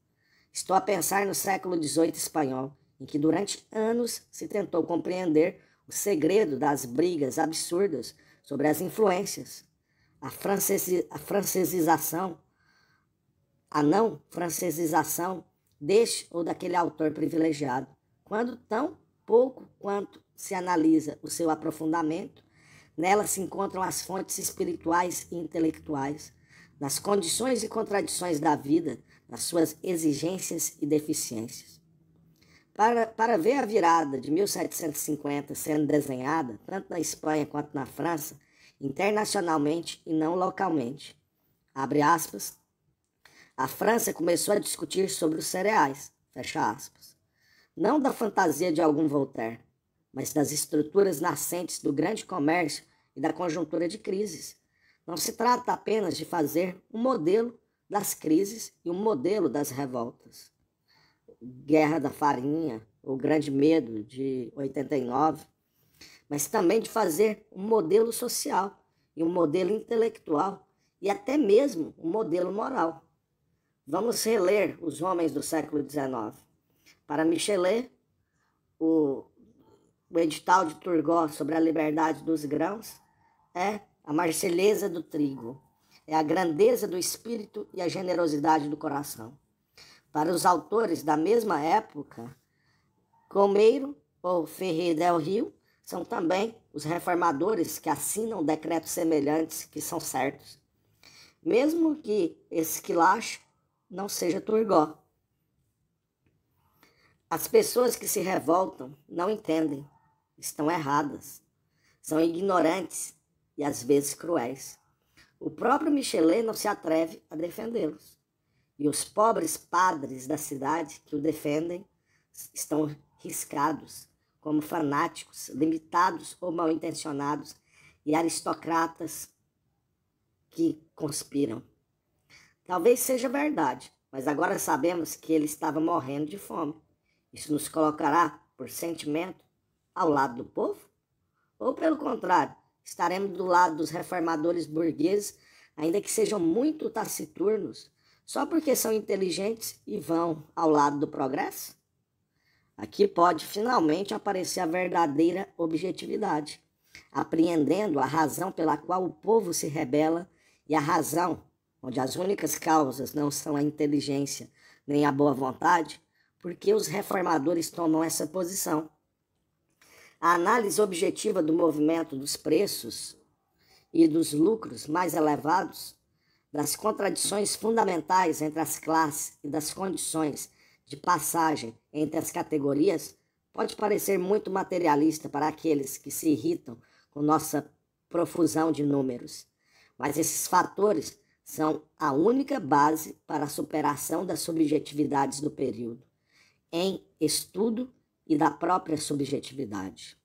Estou a pensar no século XVIII espanhol, em que durante anos se tentou compreender o segredo das brigas absurdas sobre as influências, a francesização, a não francesização deste ou daquele autor privilegiado, quando tão pouco quanto se analisa o seu aprofundamento, nela se encontram as fontes espirituais e intelectuais, nas condições e contradições da vida, nas suas exigências e deficiências. Para ver a virada de 1750 sendo desenhada, tanto na Espanha quanto na França, internacionalmente e não localmente, abre aspas, a França começou a discutir sobre os cereais, fecha aspas, não da fantasia de algum Voltaire, mas das estruturas nascentes do grande comércio e da conjuntura de crises. Não se trata apenas de fazer um modelo das crises e um modelo das revoltas. Guerra da farinha, O Grande Medo, de 89, mas também de fazer um modelo social e um modelo intelectual e até mesmo um modelo moral. Vamos reler os homens do século XIX. Para Michelet, o edital de Turgot sobre a liberdade dos grãos é a marselhesa do trigo, é a grandeza do espírito e a generosidade do coração. Para os autores da mesma época, Comeiro ou Ferrer del Rio são também os reformadores que assinam decretos semelhantes que são certos, mesmo que esse quilacho não seja Turgot. As pessoas que se revoltam não entendem, estão erradas, são ignorantes e às vezes cruéis. O próprio Michelet não se atreve a defendê-los. E os pobres padres da cidade que o defendem estão riscados como fanáticos, limitados ou mal intencionados e aristocratas que conspiram. Talvez seja verdade, mas agora sabemos que ele estava morrendo de fome. Isso nos colocará, por sentimento, ao lado do povo? Ou, pelo contrário, estaremos do lado dos reformadores burgueses, ainda que sejam muito taciturnos, só porque são inteligentes e vão ao lado do progresso? Aqui pode finalmente aparecer a verdadeira objetividade, apreendendo a razão pela qual o povo se rebela e a razão onde as únicas causas não são a inteligência nem a boa vontade, porque os reformadores tomam essa posição. A análise objetiva do movimento dos preços e dos lucros mais elevados, das contradições fundamentais entre as classes e das condições de passagem entre as categorias, pode parecer muito materialista para aqueles que se irritam com nossa profusão de números. Mas esses fatores são a única base para a superação das subjetividades do período, em estudo e da própria subjetividade.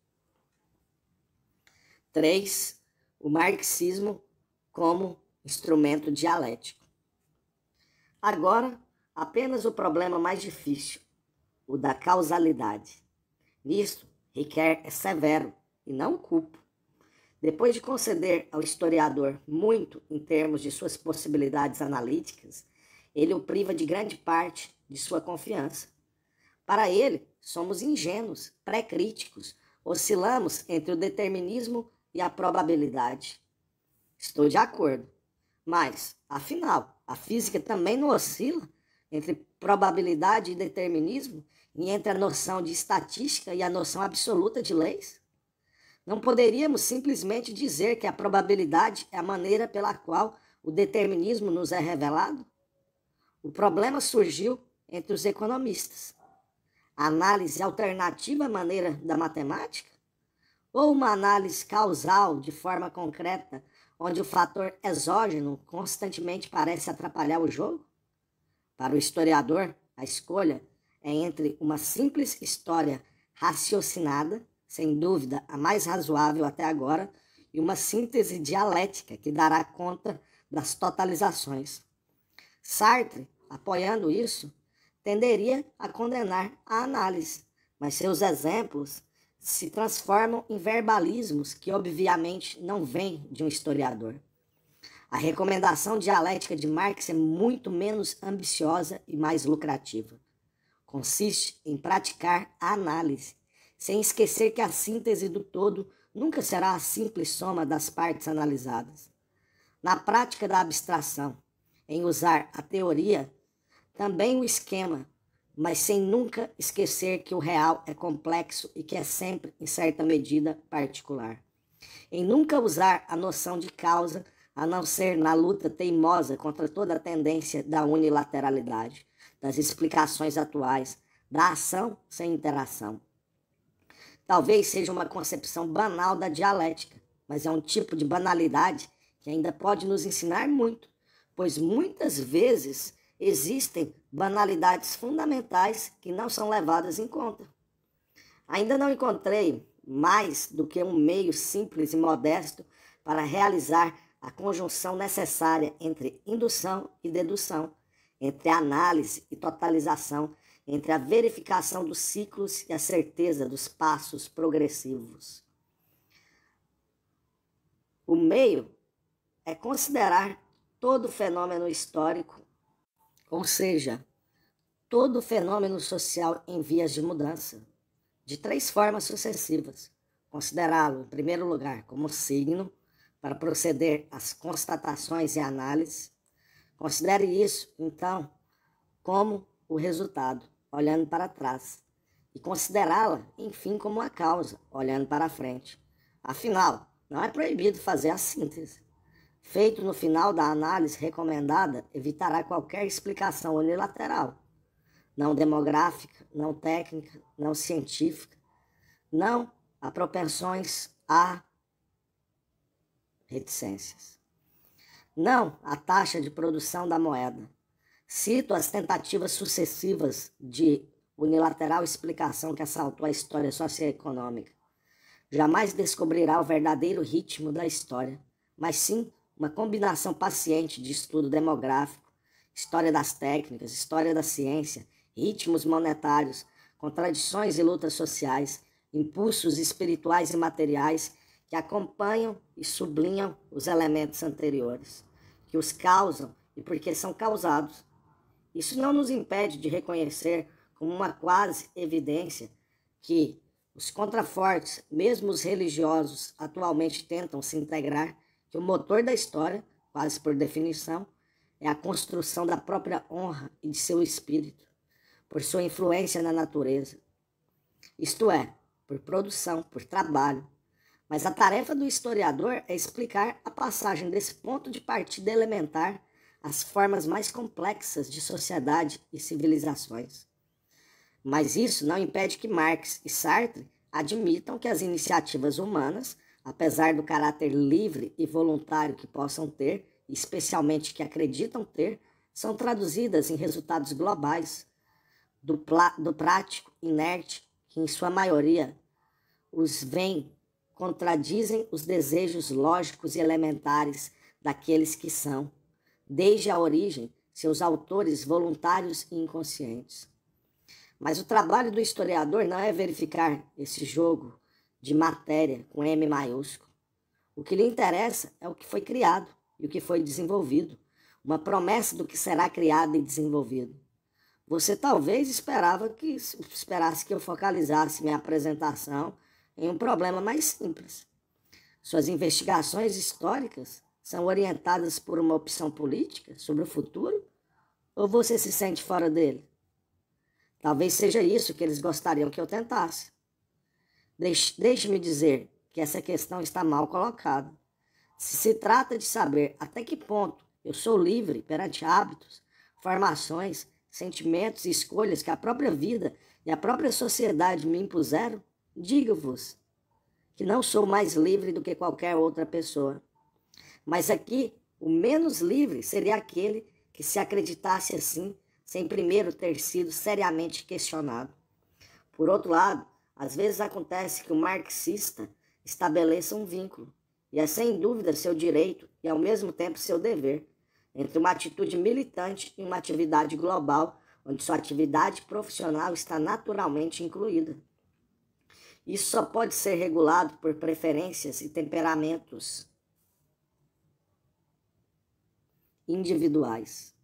3. O marxismo como instrumento dialético. Agora, apenas o problema mais difícil, o da causalidade. Nisto, Ricoeur é severo e não culpa. Depois de conceder ao historiador muito em termos de suas possibilidades analíticas, ele o priva de grande parte de sua confiança. Para ele, somos ingênuos, pré-críticos, oscilamos entre o determinismo e a probabilidade. Estou de acordo, mas, afinal, a física também não oscila entre probabilidade e determinismo e entre a noção de estatística e a noção absoluta de leis? Não poderíamos simplesmente dizer que a probabilidade é a maneira pela qual o determinismo nos é revelado? O problema surgiu entre os economistas. A análise alternativa à maneira da matemática? Ou uma análise causal de forma concreta, onde o fator exógeno constantemente parece atrapalhar o jogo? Para o historiador, a escolha é entre uma simples história raciocinada, sem dúvida a mais razoável até agora, e uma síntese dialética que dará conta das totalizações. Sartre, apoiando isso, tenderia a condenar a análise, mas seus exemplos se transformam em verbalismos que obviamente não vêm de um historiador. A recomendação dialética de Marx é muito menos ambiciosa e mais lucrativa. Consiste em praticar a análise, sem esquecer que a síntese do todo nunca será a simples soma das partes analisadas. Na prática da abstração, em usar a teoria, também o esquema, mas sem nunca esquecer que o real é complexo e que é sempre, em certa medida, particular. Em nunca usar a noção de causa, a não ser na luta teimosa contra toda a tendência da unilateralidade, das explicações atuais, da ação sem interação. Talvez seja uma concepção banal da dialética, mas é um tipo de banalidade que ainda pode nos ensinar muito, pois muitas vezes existem banalidades fundamentais que não são levadas em conta. Ainda não encontrei mais do que um meio simples e modesto para realizar a conjunção necessária entre indução e dedução, entre análise e totalização, entre a verificação dos ciclos e a certeza dos passos progressivos. O meio é considerar todo fenômeno histórico, ou seja, todo fenômeno social em vias de mudança, de 3 formas sucessivas. Considerá-lo, em primeiro lugar, como signo, para proceder às constatações e análises. Considere isso, então, como o resultado, olhando para trás. E considerá-la, enfim, como a causa, olhando para frente. Afinal, não é proibido fazer a síntese. Feito no final da análise recomendada, evitará qualquer explicação unilateral, não demográfica, não técnica, não científica, não a propensões a reticências. Não a taxa de produção da moeda. Cito as tentativas sucessivas de unilateral explicação que assaltou a história socioeconômica. Jamais descobrirá o verdadeiro ritmo da história, mas sim uma combinação paciente de estudo demográfico, história das técnicas, história da ciência, ritmos monetários, contradições e lutas sociais, impulsos espirituais e materiais que acompanham e sublinham os elementos anteriores, que os causam e porque são causados. Isso não nos impede de reconhecer como uma quase evidência que os contrafortes, mesmo os religiosos, atualmente tentam se integrar, que o motor da história, quase por definição, é a construção da própria honra e de seu espírito, por sua influência na natureza. Isto é, por produção, por trabalho. Mas a tarefa do historiador é explicar a passagem desse ponto de partida elementar às formas mais complexas de sociedade e civilizações. Mas isso não impede que Marx e Sartre admitam que as iniciativas humanas, apesar do caráter livre e voluntário que possam ter, especialmente que acreditam ter, são traduzidas em resultados globais, do prático, inerte, que em sua maioria os vem, contradizem os desejos lógicos e elementares daqueles que são, desde a origem, seus autores voluntários e inconscientes. Mas o trabalho do historiador não é verificar esse jogo de matéria com M maiúsculo. O que lhe interessa é o que foi criado e o que foi desenvolvido, uma promessa do que será criado e desenvolvido. Você talvez esperasse que eu focalizasse minha apresentação em um problema mais simples. Suas investigações históricas são orientadas por uma opção política sobre o futuro? Ou você se sente fora dele? Talvez seja isso que eles gostariam que eu tentasse. Deixe-me dizer que essa questão está mal colocada. Se trata de saber até que ponto eu sou livre perante hábitos, formações, sentimentos e escolhas que a própria vida e a própria sociedade me impuseram, digo-vos que não sou mais livre do que qualquer outra pessoa. Mas aqui, o menos livre seria aquele que se acreditasse assim, sem primeiro ter sido seriamente questionado. Por outro lado, às vezes acontece que o marxista estabeleça um vínculo, e é sem dúvida seu direito e ao mesmo tempo seu dever, entre uma atitude militante e uma atividade global, onde sua atividade profissional está naturalmente incluída. Isso só pode ser regulado por preferências e temperamentos individuais.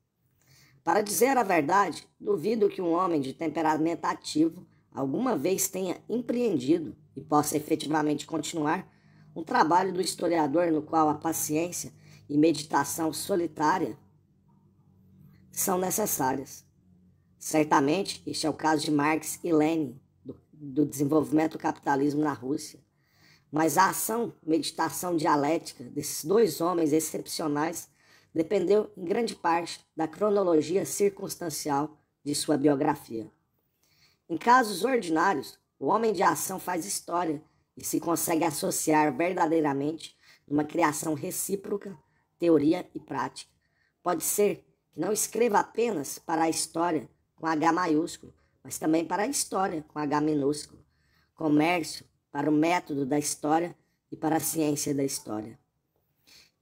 Para dizer a verdade, duvido que um homem de temperamento ativo alguma vez tenha empreendido e possa efetivamente continuar um trabalho do historiador no qual a paciência e meditação solitária são necessárias. Certamente, este é o caso de Marx e Lenin, do desenvolvimento do capitalismo na Rússia. Mas a ação, meditação dialética desses 2 homens excepcionais dependeu em grande parte da cronologia circunstancial de sua biografia. Em casos ordinários, o homem de ação faz história e se consegue associar verdadeiramente numa criação recíproca, teoria e prática. Pode ser que não escreva apenas para a história com H maiúsculo, mas também para a história com H minúsculo, comércio para o método da história e para a ciência da história.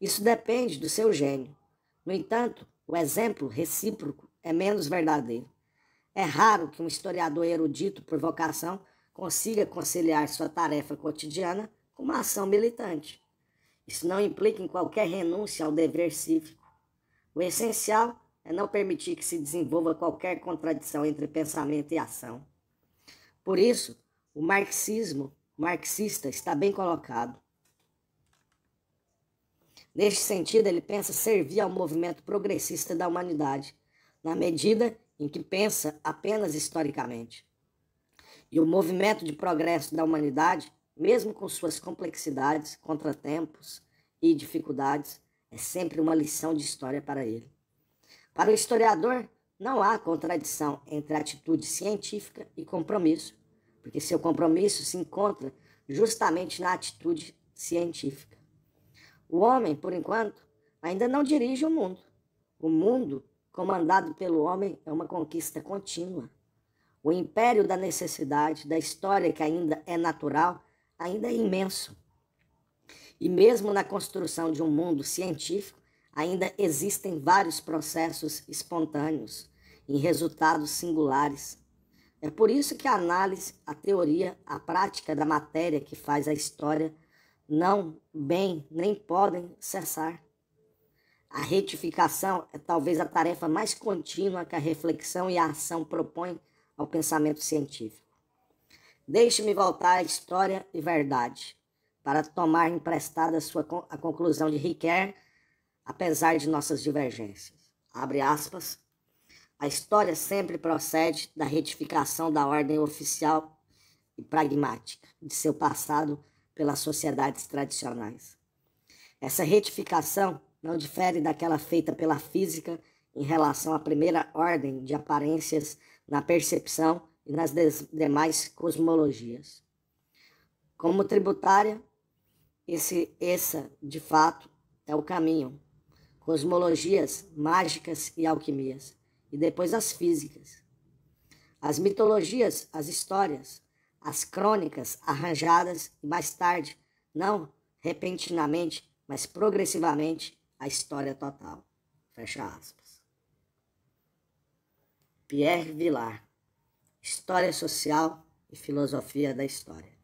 Isso depende do seu gênio. No entanto, o exemplo recíproco é menos verdadeiro. É raro que um historiador erudito por vocação consiga conciliar sua tarefa cotidiana com uma ação militante. Isso não implica em qualquer renúncia ao dever cívico. O essencial é não permitir que se desenvolva qualquer contradição entre pensamento e ação. Por isso, o marxismo marxista está bem colocado. Neste sentido, ele pensa servir ao movimento progressista da humanidade, na medida em que pensa apenas historicamente. E o movimento de progresso da humanidade, mesmo com suas complexidades, contratempos e dificuldades, é sempre uma lição de história para ele. Para o historiador, não há contradição entre atitude científica e compromisso, porque seu compromisso se encontra justamente na atitude científica. O homem, por enquanto, ainda não dirige o mundo. O mundo, comandado pelo homem, é uma conquista contínua. O império da necessidade, da história que ainda é natural, ainda é imenso. E mesmo na construção de um mundo científico, ainda existem vários processos espontâneos, em resultados singulares. É por isso que a análise, a teoria, a prática da matéria que faz a história não bem nem podem cessar. A retificação é talvez a tarefa mais contínua que a reflexão e a ação propõem ao pensamento científico. Deixe-me voltar à história e verdade, para tomar emprestada a conclusão de Ricoeur, apesar de nossas divergências. Abre aspas. A história sempre procede da retificação da ordem oficial e pragmática de seu passado pelas sociedades tradicionais. Essa retificação não difere daquela feita pela física em relação à primeira ordem de aparências na percepção e nas demais cosmologias. Como tributária, essa, de fato, é o caminho. Cosmologias, mágicas e alquimias. E depois as físicas. As mitologias, as histórias, as crônicas arranjadas e mais tarde, não repentinamente, mas progressivamente, a história total. Fecha aspas. Pierre Vilar, História Social e Filosofia da História.